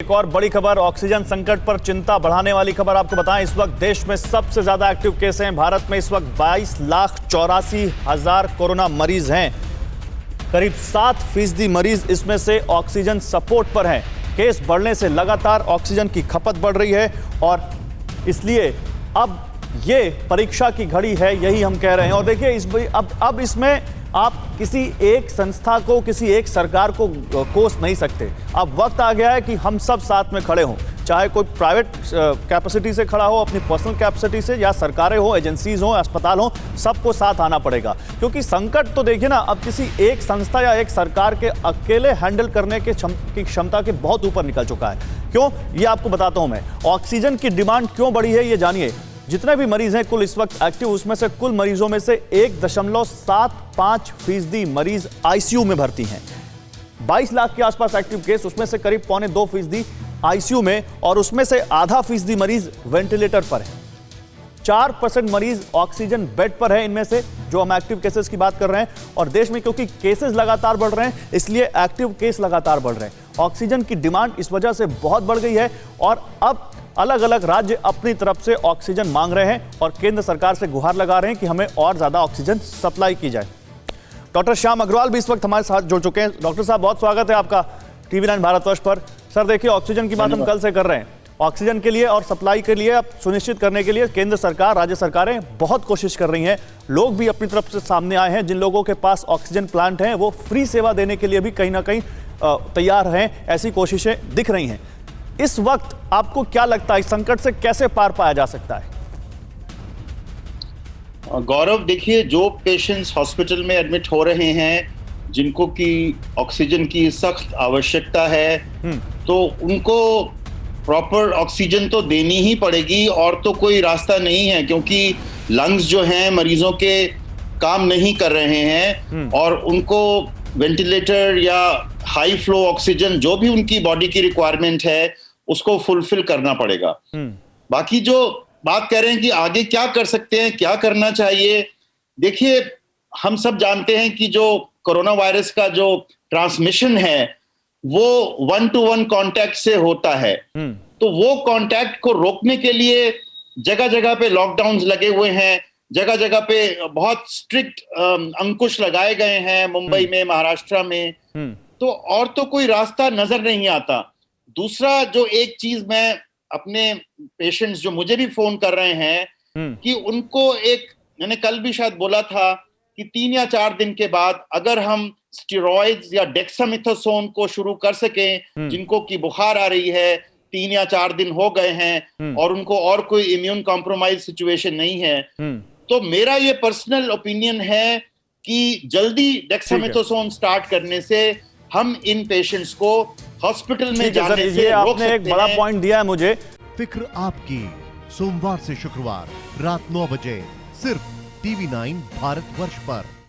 एक और बड़ी खबर, ऑक्सीजन संकट पर चिंता बढ़ाने वाली खबर आपको बताएं। इस वक्त देश में सबसे ज्यादा एक्टिव केस हैं। भारत में इस वक्त 22,84,000 कोरोना मरीज हैं। करीब 7% मरीज इसमें से ऑक्सीजन सपोर्ट पर हैं। केस बढ़ने से लगातार ऑक्सीजन की खपत बढ़ रही है और इसलिए अब ये परीक्षा की घड़ी है, यही हम कह रहे हैं। और देखिए अब इसमें आप किसी एक संस्था को, किसी एक सरकार को कोस नहीं सकते। अब वक्त आ गया है कि हम सब साथ में खड़े हों, चाहे कोई प्राइवेट कैपेसिटी से खड़ा हो, अपनी पर्सनल कैपेसिटी से, या सरकारें हो, एजेंसीज हो, अस्पताल हो, सबको साथ आना पड़ेगा। क्योंकि संकट तो देखिए ना, अब किसी एक संस्था या एक सरकार के अकेले हैंडल करने की क्षमता के बहुत ऊपर निकल चुका है। क्यों, ये आपको बताता हूं मैं। ऑक्सीजन की डिमांड क्यों बढ़ी है, ये जानिए। जितने भी मरीज हैं कुल इस वक्त एक्टिव, उसमें से कुल मरीजों में से 1.75% मरीज आईसीयू में भर्ती हैं। 22 लाख के आसपास एक्टिव केस, उसमें से करीब 2.25% आईसीयू में, और उसमें से 0.5% मरीज वेंटिलेटर पर है। 4% मरीज ऑक्सीजन बेड पर है इनमें से, जो हम एक्टिव केसेस की बात कर रहे हैं। और देश में क्योंकि केसेस लगातार बढ़ रहे हैं, इसलिए एक्टिव केस लगातार बढ़ रहे हैं। ऑक्सीजन की डिमांड इस वजह से बहुत बढ़ गई है और अब अलग अलग राज्य अपनी तरफ से ऑक्सीजन मांग रहे हैं और केंद्र सरकार से गुहार लगा रहे हैं कि हमें और ज्यादा ऑक्सीजन सप्लाई की जाए। डॉक्टर श्याम अग्रवाल भी इस वक्त हमारे साथ जुड़ चुके हैं। डॉक्टर साहब, बहुत स्वागत है आपका TV9 भारतवर्ष पर। सर देखिए, ऑक्सीजन की बात हम कल से कर रहे हैं। ऑक्सीजन के लिए और सप्लाई के लिए, अब सुनिश्चित करने के लिए केंद्र सरकार, राज्य सरकारें बहुत कोशिश कर रही हैं। लोग भी अपनी तरफ से सामने आए हैं। जिन लोगों के पास ऑक्सीजन प्लांट हैं, वो फ्री सेवा देने के लिए भी कहीं ना कहीं तैयार हैं। ऐसी कोशिशें दिख रही हैं। इस वक्त आपको क्या लगता है, इस संकट से कैसे पार पाया जा सकता है? गौरव, देखिए, जो पेशेंट्स हॉस्पिटल में एडमिट हो रहे हैं, जिनको की ऑक्सीजन की सख्त आवश्यकता है, तो उनको प्रॉपर ऑक्सीजन तो देनी ही पड़ेगी और तो कोई रास्ता नहीं है। क्योंकि लंग्स जो हैं मरीजों के काम नहीं कर रहे हैं और उनको वेंटिलेटर या हाई फ्लो ऑक्सीजन, जो भी उनकी बॉडी की रिक्वायरमेंट है, उसको फुलफिल करना पड़ेगा। बाकी जो बात कर रहे हैं कि आगे क्या कर सकते हैं, क्या करना चाहिए, देखिए, हम सब जानते हैं कि जो कोरोना वायरस का जो ट्रांसमिशन है वो 1-to-1 कांटेक्ट से होता है। तो वो कांटेक्ट को रोकने के लिए जगह जगह पे लॉकडाउन लगे हुए हैं, जगह जगह पे बहुत स्ट्रिक्ट अंकुश लगाए गए हैं, मुंबई में, महाराष्ट्र में। तो और तो कोई रास्ता नजर नहीं आता। दूसरा, जो एक चीज मैं अपने पेशेंट्स जो मुझे भी फोन कर रहे हैं कि उनको मैंने कल भी शायद बोला था कि 3 या 4 दिन के बाद अगर हम स्टेरॉइड्स या डेक्सामेथासोन को शुरू कर सकें, जिनको की बुखार आ रही है, 3 या 4 दिन हो गए हैं और उनको और कोई इम्यून कॉम्प्रोमाइज सिचुएशन नहीं है, तो मेरा ये पर्सनल ओपिनियन है कि जल्दी डेक्सामेथासोन स्टार्ट करने से हम इन पेशेंट्स को हॉस्पिटल में जाने से रोक सकते हैं। एक बड़ा पॉइंट दिया है मुझे। फिक्र आपकी, सोमवार से शुक्रवार रात 9 बजे सिर्फ TV9 भारतवर्ष पर।